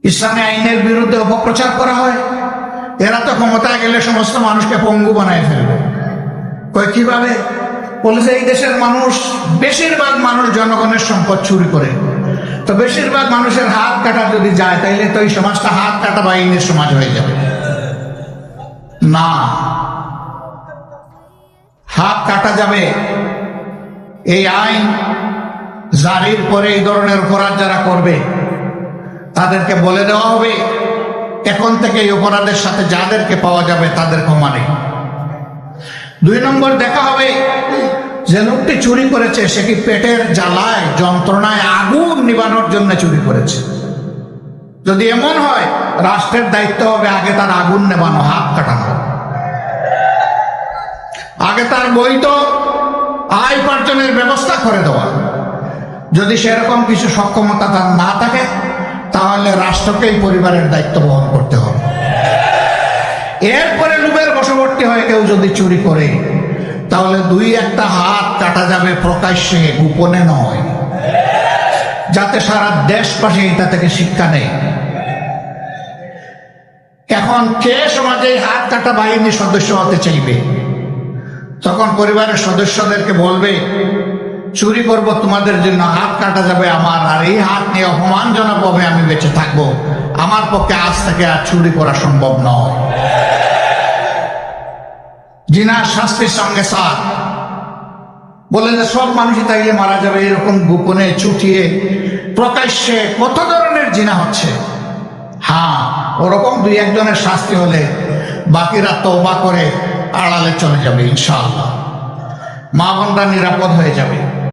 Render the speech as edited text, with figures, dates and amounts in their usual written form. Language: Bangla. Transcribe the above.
ইসলামী আইনের বিরুদ্ধে অপপ্রচার করা হয়। এরা তো ক্ষমতায় গেলে সমস্ত মানুষকে পঙ্গু বানায় ফেলবে। কয় কিভাবে? বলেছে এই দেশের মানুষ, বেশিরভাগ মানুষ জনগণের সম্পদ চুরি করে, তো বেশিরভাগ মানুষের হাত কাটা যদি যায় তাইলে তো এই সমাজটা হাত কাটা বাহিনীর সমাজ হয়ে যাবে। না, হাত কাটা যাবে। এই আইন জারির পরে এই ধরনের অপরাধ যারা করবে তাদেরকে বলে দেওয়া হবে এখন থেকে এই অপরাধের সাথে যাদেরকে পাওয়া যাবে তাদের ক্ষমা নেই। 2 নম্বর দেখা হবে যে লোকটি চুরি করেছে সে কি পেটের জ্বালায় যন্ত্রণায় আগুন নিবানোর জন্য চুরি করেছে। যদি এমন হয় রাষ্ট্রের দায়িত্ব হবে আগে তার আগুন নেবানো, হাত কাটানো, আগে তার বৈধ আয় উপার্জনের ব্যবস্থা করে দেওয়া। যদি সেরকম কিছু সক্ষমতা তার না থাকে তাহলে রাষ্ট্রকেই পরিবারের দায়িত্ব বহন করতে হবে। এরপরে লোভের বশবর্তী হয়ে কেউ যদি চুরি করে তাহলে 2-1টা হাত কাটা যাবে প্রকাশ্যে, গোপনে নয়, যাতে সারা দেশবাসী এটা থেকে শিক্ষা নেয়। এখন কে সমাজে হাত কাটা বাহিনীর সদস্য হতে চাইবে? তখন পরিবারের সদস্যদেরকে বলবে চুরি করব তোমাদের জন্য, হাত কাটা যাবে আমার, আর এই হাত নিয়ে অপমানজনক ভাবে আমি বেঁচে থাকবো। আমার পক্ষে আজ থেকে আর চুরি করা সম্ভব নয়। জিনার শাস্তির সঙ্গে সাথ বলে যে সব মানুষই তাইলে মারা যাবে, এরকম গোপনে চুটিয়ে প্রকাশ্যে কত ধরনের জিনা হচ্ছে। হ্যাঁ, ওরকম 2-1 জনের শাস্তি হলে বাকিরা তওবা করে আড়ালে চলে যাবে ইনশাআল্লাহ, মা বোনরা নিরাপদ হয়ে যাবে।